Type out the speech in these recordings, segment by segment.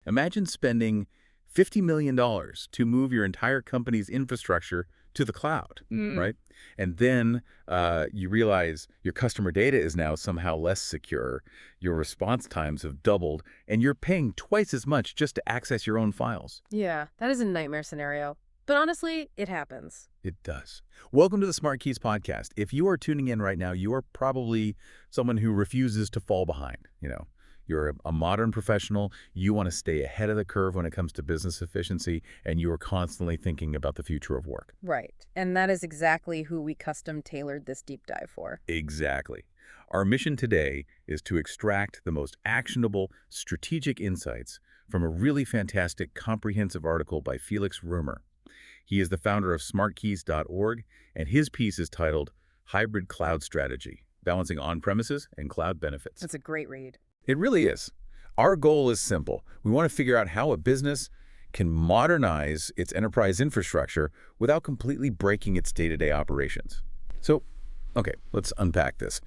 Imagine spending $50 million to move your entire company's infrastructure to the cloud, right? And then you realize your customer data is now somehow less secure, your response times have doubled, and you're paying twice as much just to access your own files. Yeah, that is a nightmare scenario. But honestly, it happens. It does. Welcome to the Smart Keys podcast. If you are tuning in right now, you are probably someone who refuses to fall behind. You're a modern professional, you want to stay ahead of the curve when it comes to business efficiency, and you are constantly thinking about the future of work. Right. And that is exactly who we custom-tailored this deep dive for. Exactly. Our mission today is to extract the most actionable, strategic insights from a really fantastic, comprehensive article by Felix Römer. He is the founder of smartkeys.org, and his piece is titled Hybrid Cloud Strategy, Balancing On-Premises and Cloud Benefits. It's a great read. It really is. Our goal is simple. We want to figure out how a business can modernize its enterprise infrastructure without completely breaking its day-to-day operations. So, okay, let's unpack this.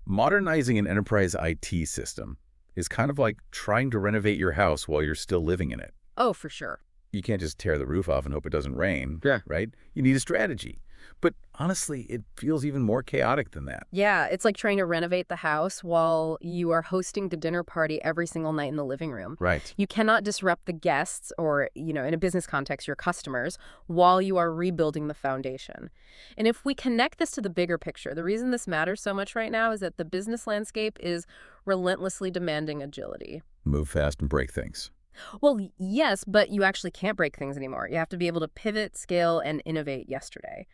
Modernizing an enterprise IT system is kind of like trying to renovate your house while you're still living in it. Oh, for sure. You can't just tear the roof off and hope it doesn't rain, right? You need a strategy. But honestly, it feels even more chaotic than that. Yeah, it's like trying to renovate the house while you are hosting the dinner party every single night in the living room. Right. You cannot disrupt the guests or, in a business context, your customers, while you are rebuilding the foundation. And if we connect this to the bigger picture, the reason this matters so much right now is that the business landscape is relentlessly demanding agility. Move fast and break things. Well, yes, but you actually can't break things anymore. You have to be able to pivot, scale, and innovate yesterday.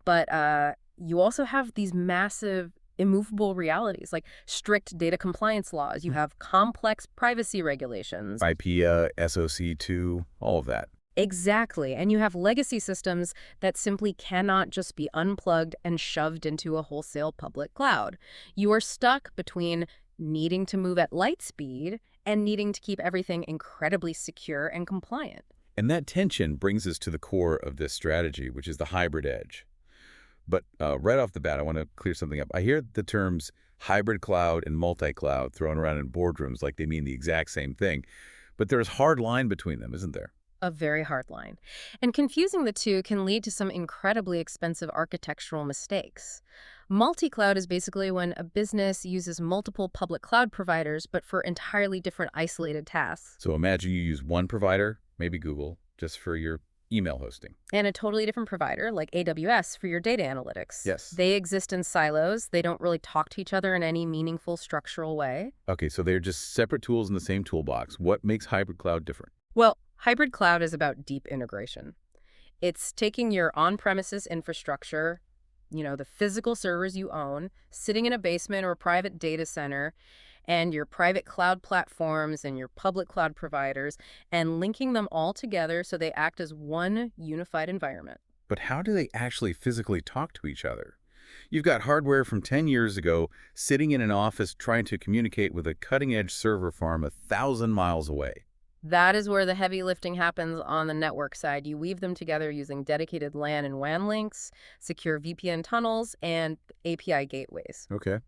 But you also have these massive immovable realities, like strict data compliance laws. You have complex privacy regulations. IPEA, SOC2, all of that. Exactly. And you have legacy systems that simply cannot just be unplugged and shoved into a wholesale public cloud. You are stuck between needing to move at light speed and needing to keep everything incredibly secure and compliant. And that tension brings us to the core of this strategy, which is the hybrid edge. But right off the bat, I want to clear something up. I hear the terms hybrid cloud and multi-cloud thrown around in boardrooms like they mean the exact same thing. But there's a hard line between them, isn't there? A very hard line. And confusing the two can lead to some incredibly expensive architectural mistakes. Multi-cloud is basically when a business uses multiple public cloud providers, but for entirely different isolated tasks. So imagine you use one provider, maybe Google, just for your email hosting. And a totally different provider, like AWS, for your data analytics. Yes. They exist in silos. They don't really talk to each other in any meaningful structural way. Okay, so they're just separate tools in the same toolbox. What makes hybrid cloud different? Well, hybrid cloud is about deep integration. It's taking your on-premises infrastructure, the physical servers you own, sitting in a basement or a private data center, and your private cloud platforms and your public cloud providers, and linking them all together so they act as one unified environment. But how do they actually physically talk to each other? You've got hardware from 10 years ago sitting in an office trying to communicate with a cutting-edge server farm 1,000 miles away. That is where the heavy lifting happens on the network side. You weave them together using dedicated LAN and WAN links, secure VPN tunnels, and API gateways. Okay.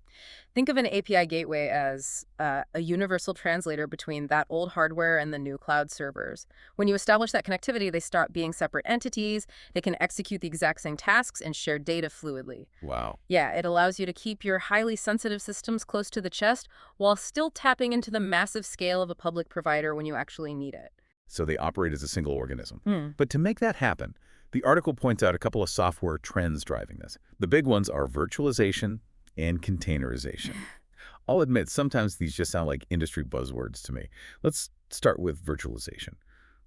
Think of an API gateway as a universal translator between that old hardware and the new cloud servers. When you establish that connectivity, they start being separate entities. They can execute the exact same tasks and share data fluidly. Wow. Yeah, it allows you to keep your highly sensitive systems close to the chest while still tapping into the massive scale of a public provider when you actually need it. So they operate as a single organism. But to make that happen, the article points out a couple of software trends driving this. The big ones are virtualization and containerization. I'll admit, sometimes these just sound like industry buzzwords to me. Let's start with virtualization.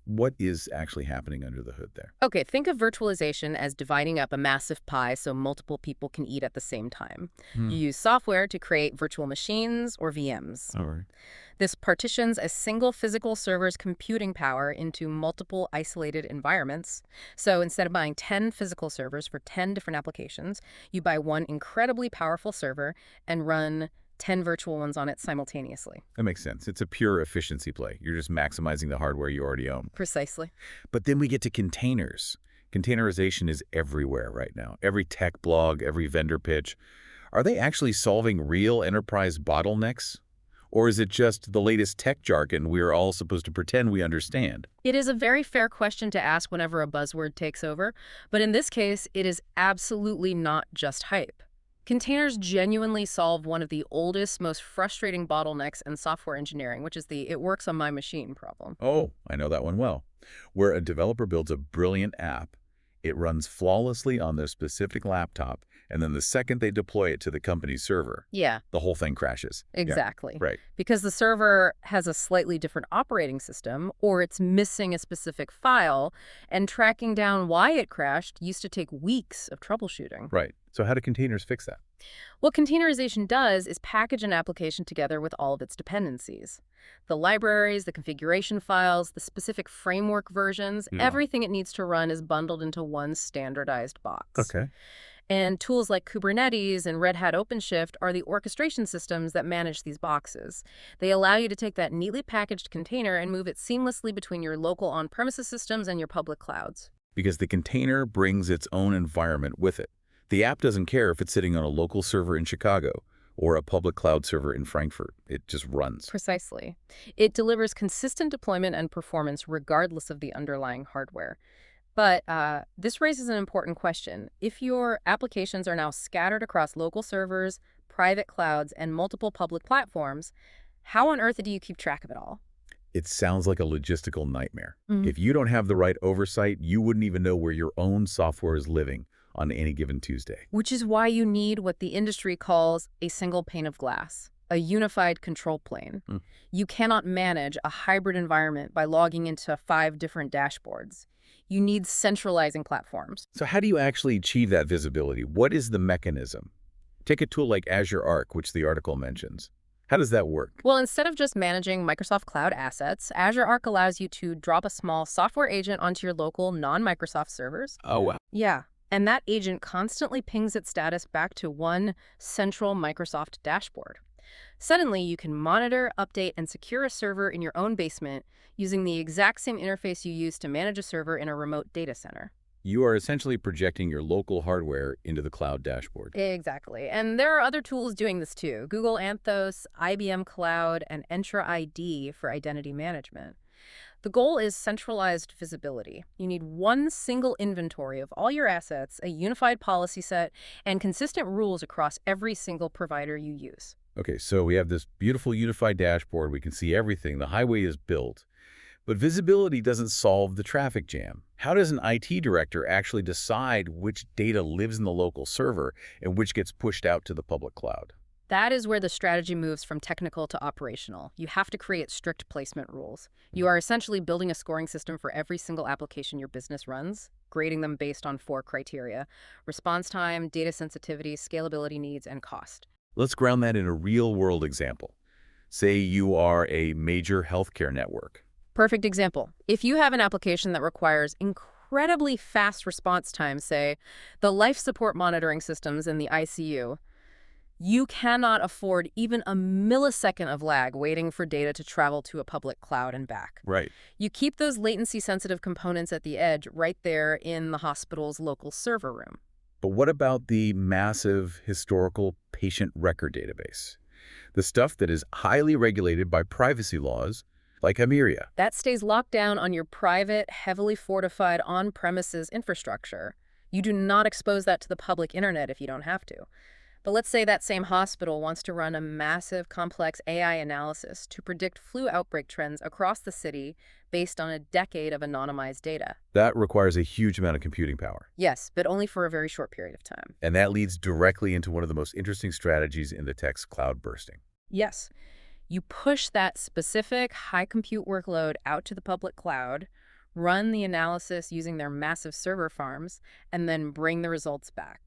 What is actually happening under the hood there? Okay, think of virtualization as dividing up a massive pie so multiple people can eat at the same time. You use software to create virtual machines or VMs. All right. This partitions a single physical server's computing power into multiple isolated environments. So instead of buying 10 physical servers for 10 different applications, you buy one incredibly powerful server and run 10 virtual ones on it simultaneously. That makes sense. It's a pure efficiency play. You're just maximizing the hardware you already own. Precisely. But then we get to containers. Containerization is everywhere right now. Every tech blog, every vendor pitch. Are they actually solving real enterprise bottlenecks? Or is it just the latest tech jargon we are all supposed to pretend we understand? It is a very fair question to ask whenever a buzzword takes over, but in this case, it is absolutely not just hype. Containers genuinely solve one of the oldest, most frustrating bottlenecks in software engineering, which is the "it works on my machine" problem. Oh, I know that one well. Where a developer builds a brilliant app, it runs flawlessly on their specific laptop, and then the second they deploy it to the company's server, Yeah, the whole thing crashes. Yeah, exactly. right. Because the server has a slightly different operating system, or it's missing a specific file, and tracking down why it crashed used to take weeks of troubleshooting. Right. So how do containers fix that? What containerization does is package an application together with all of its dependencies. The libraries, the configuration files, the specific framework versions, Yeah. everything it needs to run is bundled into one standardized box. Okay. And tools like Kubernetes and Red Hat OpenShift are the orchestration systems that manage these boxes. They allow you to take that neatly packaged container and move it seamlessly between your local on-premises systems and your public clouds. Because the container brings its own environment with it. The app doesn't care if it's sitting on a local server in Chicago or a public cloud server in Frankfurt. It just runs. Precisely. It delivers consistent deployment and performance regardless of the underlying hardware. But this raises an important question. If your applications are now scattered across local servers, private clouds, and multiple public platforms, how on earth do you keep track of it all? It sounds like a logistical nightmare. Mhm. If you don't have the right oversight, you wouldn't even know where your own software is living on any given Tuesday. Which is why you need what the industry calls a single pane of glass, a unified control plane. Hmm. You cannot manage a hybrid environment by logging into 5 different dashboards. You need centralizing platforms. So how do you actually achieve that visibility? What is the mechanism? Take a tool like Azure Arc, which the article mentions. How does that work? Well, instead of just managing Microsoft Cloud assets, Azure Arc allows you to drop a small software agent onto your local non-Microsoft servers. Oh, wow. Yeah, and that agent constantly pings its status back to one central Microsoft dashboard. Suddenly, you can monitor, update, and secure a server in your own basement using the exact same interface you use to manage a server in a remote data center. You are essentially projecting your local hardware into the cloud dashboard. Exactly. And there are other tools doing this too. Google Anthos, IBM Cloud, and Entra ID for identity management. The goal is centralized visibility. You need one single inventory of all your assets, a unified policy set, and consistent rules across every single provider you use. Okay, so we have this beautiful unified dashboard. We can see everything. The highway is built. But visibility doesn't solve the traffic jam. How does an IT director actually decide which data lives in the local server and which gets pushed out to the public cloud? That is where the strategy moves from technical to operational. You have to create strict placement rules. You are essentially building a scoring system for every single application your business runs, grading them based on 4 criteria: response time, data sensitivity, scalability needs, and cost. Let's ground that in a real-world example. Say you are a major healthcare network. Perfect example. If you have an application that requires incredibly fast response time, say the life support monitoring systems in the ICU, you cannot afford even a millisecond of lag waiting for data to travel to a public cloud and back. Right. You keep those latency-sensitive components at the edge right there in the hospital's local server room. But what about the massive historical patient record database? The stuff that is highly regulated by privacy laws, like Amiria. That stays locked down on your private, heavily fortified on-premises infrastructure. You do not expose that to the public internet if you don't have to. But let's say that same hospital wants to run a massive, complex AI analysis to predict flu outbreak trends across the city based on a decade of anonymized data. That requires a huge amount of computing power. Yes, but only for a very short period of time. And that leads directly into one of the most interesting strategies in the tech's cloud bursting. Yes. You push that specific high compute workload out to the public cloud, run the analysis using their massive server farms, and then bring the results back.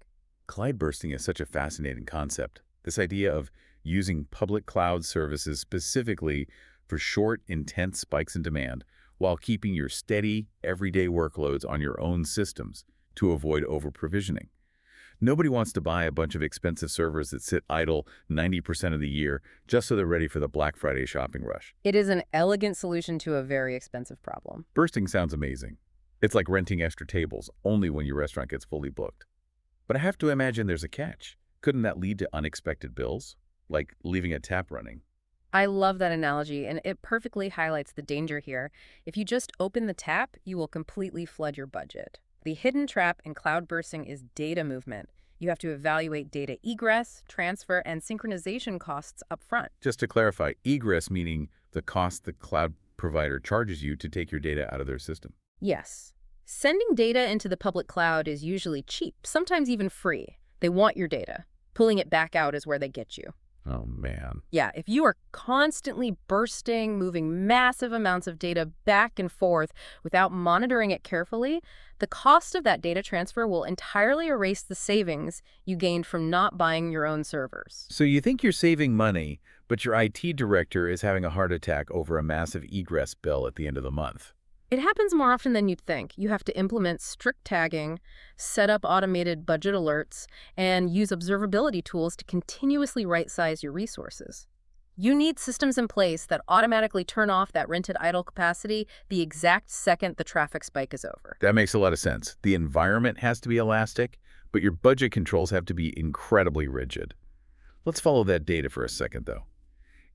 Cloud bursting is such a fascinating concept. This idea of using public cloud services specifically for short, intense spikes in demand while keeping your steady, everyday workloads on your own systems to avoid over-provisioning. Nobody wants to buy a bunch of expensive servers that sit idle 90% of the year just so they're ready for the Black Friday shopping rush. It is an elegant solution to a very expensive problem. Bursting sounds amazing. It's like renting extra tables, only when your restaurant gets fully booked. But I have to imagine there's a catch. Couldn't that lead to unexpected bills, like leaving a tap running? I love that analogy, and it perfectly highlights the danger here. If you just open the tap, you will completely flood your budget. The hidden trap in cloud bursting is data movement. You have to evaluate data egress, transfer, and synchronization costs up front. Just to clarify, egress meaning the cost the cloud provider charges you to take your data out of their system. Yes. Sending data into the public cloud is usually cheap, sometimes even free. They want your data. Pulling it back out is where they get you. Oh, man. Yeah, if you are constantly bursting, moving massive amounts of data back and forth without monitoring it carefully, the cost of that data transfer will entirely erase the savings you gained from not buying your own servers. So you think you're saving money, but your IT director is having a heart attack over a massive egress bill at the end of the month. It happens more often than you'd think. You have to implement strict tagging, set up automated budget alerts, and use observability tools to continuously right-size your resources. You need systems in place that automatically turn off that rented idle capacity the exact second the traffic spike is over. That makes a lot of sense. The environment has to be elastic, but your budget controls have to be incredibly rigid. Let's follow that data for a second, though.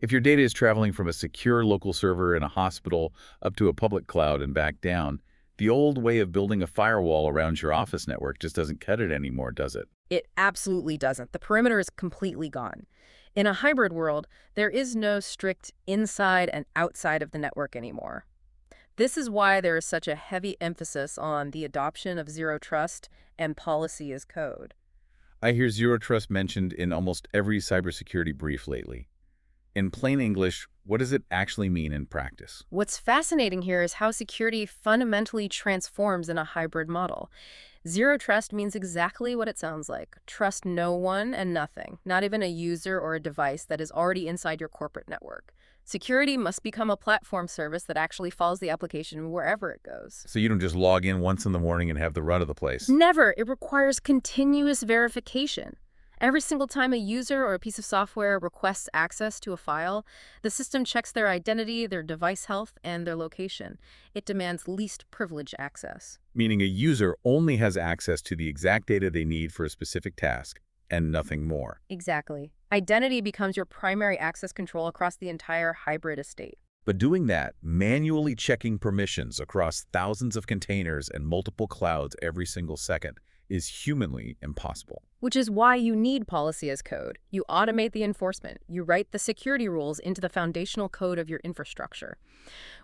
If your data is traveling from a secure local server in a hospital up to a public cloud and back down, the old way of building a firewall around your office network just doesn't cut it anymore, does it? It absolutely doesn't. The perimeter is completely gone. In a hybrid world, there is no strict inside and outside of the network anymore. This is why there is such a heavy emphasis on the adoption of zero trust and policy as code. I hear zero trust mentioned in almost every cybersecurity brief lately. In plain English, what does it actually mean in practice? What's fascinating here is how security fundamentally transforms in a hybrid model. Zero trust means exactly what it sounds like. Trust no one and nothing, not even a user or a device that is already inside your corporate network. Security must become a platform service that actually follows the application wherever it goes. So you don't just log in once in the morning and have the run of the place. Never. It requires continuous verification. Every single time a user or a piece of software requests access to a file, the system checks their identity, their device health, and their location. It demands least privilege access. Meaning a user only has access to the exact data they need for a specific task, and nothing more. Exactly. Identity becomes your primary access control across the entire hybrid estate. But doing that, manually checking permissions across thousands of containers and multiple clouds every single second, is humanly impossible. Which is why you need policy as code. You automate the enforcement. You write the security rules into the foundational code of your infrastructure.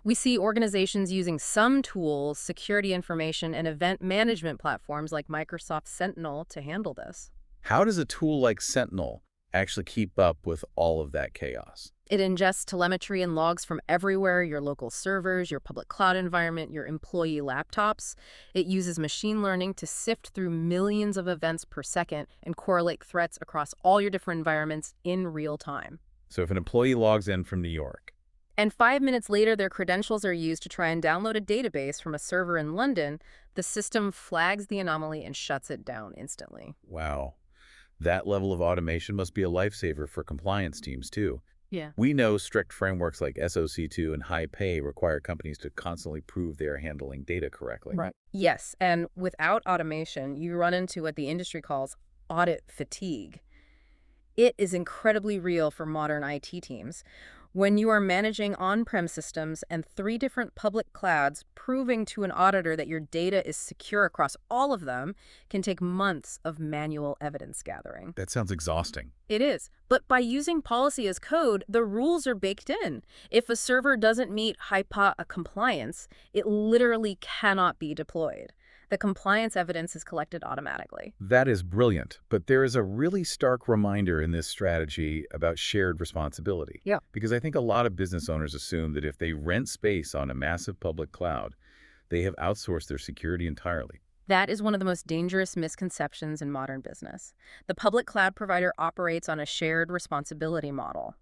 We see organizations using some tools, security information, and event management platforms like Microsoft Sentinel to handle this. How does a tool like Sentinel actually keep up with all of that chaos? It ingests telemetry and logs from everywhere, your local servers, your public cloud environment, your employee laptops. It uses machine learning to sift through millions of events per second and correlate threats across all your different environments in real time. So if an employee logs in from New York, and 5 minutes later their credentials are used to try and download a database from a server in London, the system flags the anomaly and shuts it down instantly. wow, that level of automation must be a lifesaver for compliance teams too. Yeah. We know strict frameworks like SOC2 and high pay require companies to constantly prove they are handling data correctly. Right. Yes, and without automation, you run into what the industry calls audit fatigue. It is incredibly real for modern IT teams. When you are managing on-prem systems and 3 different public clouds, proving to an auditor that your data is secure across all of them can take months of manual evidence gathering. That sounds exhausting. It is. But by using policy as code, the rules are baked in. If a server doesn't meet HIPAA compliance, it literally cannot be deployed. The compliance evidence is collected automatically. That is brilliant, but there is a really stark reminder in this strategy about shared responsibility. Yeah. Because I think a lot of business owners assume that if they rent space on a massive public cloud, they have outsourced their security entirely. That is one of the most dangerous misconceptions in modern business. The public cloud provider operates on a shared responsibility model.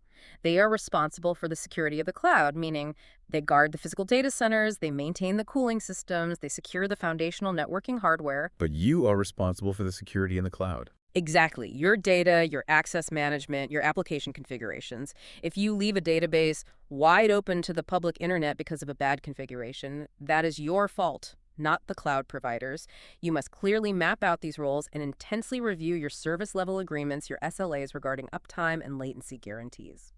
They are responsible for the security of the cloud, meaning they guard the physical data centers, they maintain the cooling systems, they secure the foundational networking hardware. But you are responsible for the security in the cloud. Exactly. Your data, your access management, your application configurations. If you leave a database wide open to the public internet because of a bad configuration, that is your fault, not the cloud providers. You must clearly map out these roles and intensely review your service level agreements, your SLAs regarding uptime and latency guarantees.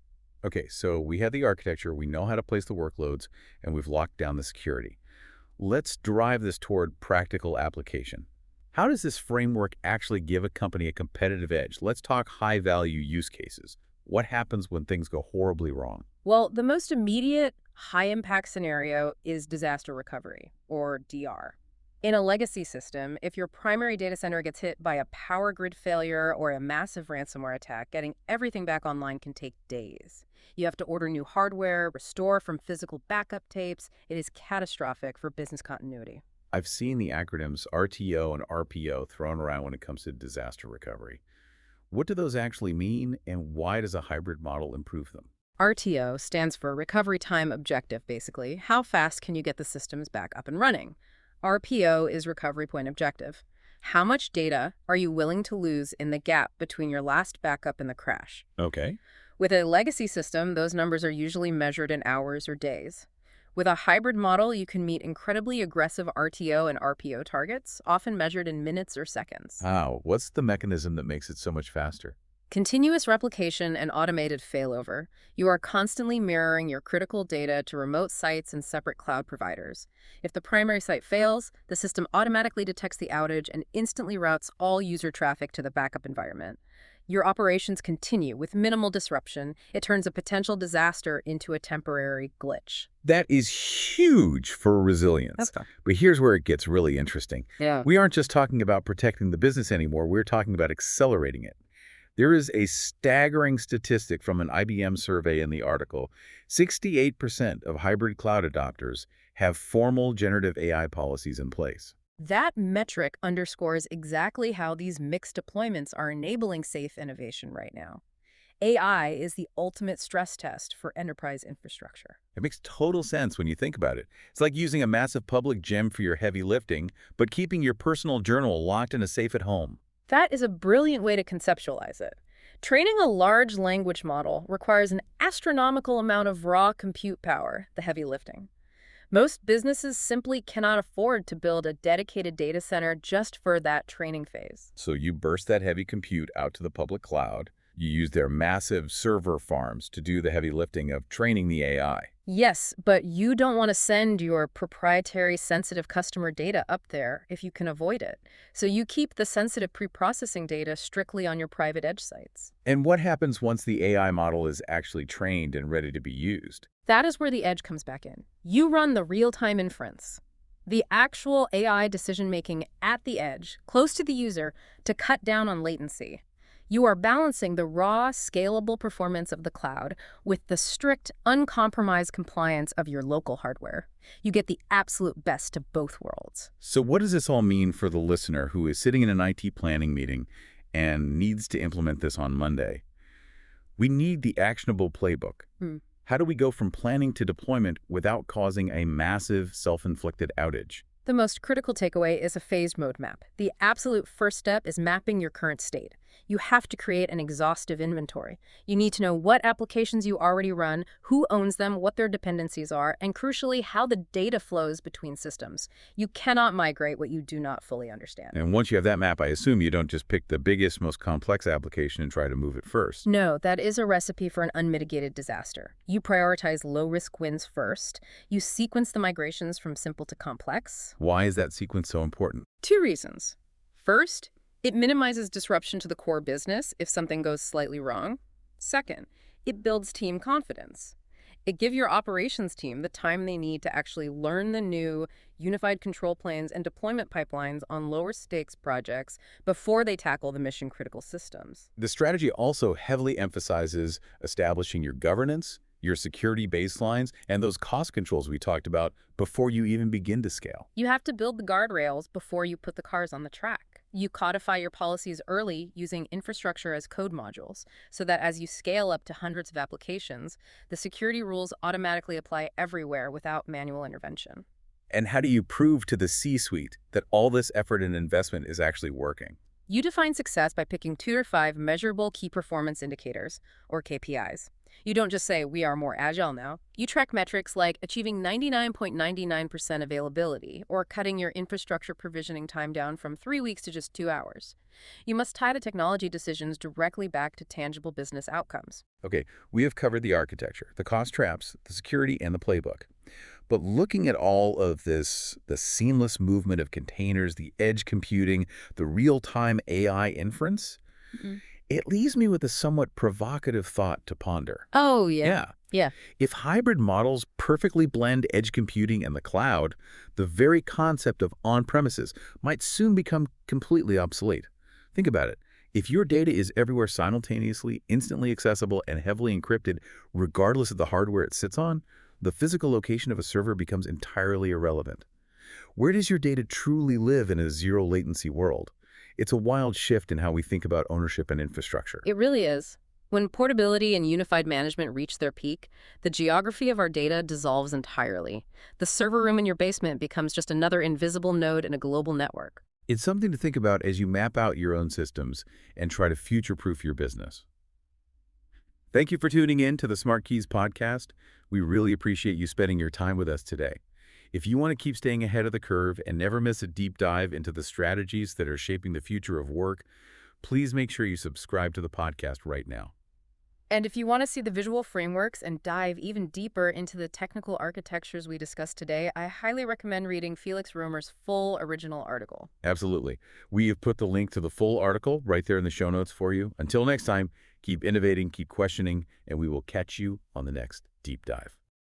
Okay, so we have the architecture, we know how to place the workloads, and we've locked down the security. Let's drive this toward practical application. How does this framework actually give a company a competitive edge? Let's talk high-value use cases. What happens when things go horribly wrong? Well, the most immediate high-impact scenario is disaster recovery, or DR. In a legacy system, if your primary data center gets hit by a power grid failure or a massive ransomware attack, getting everything back online can take days. You have to order new hardware, restore from physical backup tapes. It is catastrophic for business continuity. I've seen the acronyms RTO and RPO thrown around when it comes to disaster recovery. What do those actually mean, and why does a hybrid model improve them? RTO stands for Recovery Time Objective, basically. How fast can you get the systems back up and running? RPO is Recovery Point Objective. How much data are you willing to lose in the gap between your last backup and the crash? Okay. With a legacy system, those numbers are usually measured in hours or days. With a hybrid model, you can meet incredibly aggressive RTO and RPO targets, often measured in minutes or seconds. Wow, what's the mechanism that makes it so much faster? Continuous replication and automated failover. You are constantly mirroring your critical data to remote sites and separate cloud providers. If the primary site fails, the system automatically detects the outage and instantly routes all user traffic to the backup environment. Your operations continue with minimal disruption. It turns a potential disaster into a temporary glitch. That is huge for resilience. Okay. But here's where it gets really interesting. Yeah. We aren't just talking about protecting the business anymore, we're talking about accelerating it. There is a staggering statistic from an IBM survey in the article. 68% of hybrid cloud adopters have formal generative AI policies in place. That metric underscores exactly how these mixed deployments are enabling safe innovation right now. AI is the ultimate stress test for enterprise infrastructure. It makes total sense when you think about it. It's like using a massive public gym for your heavy lifting, but keeping your personal journal locked in a safe at home. That is a brilliant way to conceptualize it. Training a large language model requires an astronomical amount of raw compute power, the heavy lifting. Most businesses simply cannot afford to build a dedicated data center just for that training phase. So you burst that heavy compute out to the public cloud. You use their massive server farms to do the heavy lifting of training the AI. Yes, but you don't want to send your proprietary sensitive customer data up there if you can avoid it. So you keep the sensitive pre-processing data strictly on your private edge sites. And what happens once the AI model is actually trained and ready to be used? That is where the edge comes back in. You run the real-time inference, the actual AI decision-making at the edge, close to the user, to cut down on latency. You are balancing the raw, scalable performance of the cloud with the strict, uncompromised compliance of your local hardware. You get the absolute best of both worlds. So what does this all mean for the listener who is sitting in an IT planning meeting and needs to implement this on Monday? We need the actionable playbook. How do we go from planning to deployment without causing a massive self-inflicted outage? The most critical takeaway is a phased mode map. The absolute first step is mapping your current state. You have to create an exhaustive inventory. You need to know what applications you already run, who owns them, what their dependencies are, and crucially, how the data flows between systems. You cannot migrate what you do not fully understand. And once you have that map, I assume you don't just pick the biggest, most complex application and try to move it first. No, that is a recipe for an unmitigated disaster. You prioritize low-risk wins first. You sequence the migrations from simple to complex. Why is that sequence so important? 2 reasons. First, it minimizes disruption to the core business if something goes slightly wrong. Second, it builds team confidence. It gives your operations team the time they need to actually learn the new unified control planes and deployment pipelines on lower stakes projects before they tackle the mission-critical systems. The strategy also heavily emphasizes establishing your governance, your security baselines, and those cost controls we talked about before you even begin to scale. You have to build the guardrails before you put the cars on the track. You codify your policies early using infrastructure as code modules, so that as you scale up to hundreds of applications, the security rules automatically apply everywhere without manual intervention. And how do you prove to the C-suite that all this effort and investment is actually working? You define success by picking 2 or 5 measurable key performance indicators, or KPIs. You don't just say, we are more agile now. You track metrics like achieving 99.99% availability or cutting your infrastructure provisioning time down from 3 weeks to just 2 hours. You must tie the technology decisions directly back to tangible business outcomes. Okay, we have covered the architecture, the cost traps, the security, and the playbook. But looking at all of this, the seamless movement of containers, the edge computing, the real-time AI inference, Mm. it leaves me with a somewhat provocative thought to ponder. Oh, yeah. Yeah. Yeah. If hybrid models perfectly blend edge computing and the cloud, the very concept of on-premises might soon become completely obsolete. Think about it. If your data is everywhere simultaneously, instantly accessible, and heavily encrypted, regardless of the hardware it sits on, the physical location of a server becomes entirely irrelevant. Where does your data truly live in a zero-latency world? It's a wild shift in how we think about ownership and infrastructure. It really is. When portability and unified management reach their peak, the geography of our data dissolves entirely. The server room in your basement becomes just another invisible node in a global network. It's something to think about as you map out your own systems and try to future-proof your business. Thank you for tuning in to the Smart Keys podcast. We really appreciate you spending your time with us today. If you want to keep staying ahead of the curve and never miss a deep dive into the strategies that are shaping the future of work, please make sure you subscribe to the podcast right now. And if you want to see the visual frameworks and dive even deeper into the technical architectures we discussed today, I highly recommend reading Felix Römer's full original article. Absolutely. We have put the link to the full article right there in the show notes for you. Until next time, keep innovating, keep questioning, and we will catch you on the next deep dive.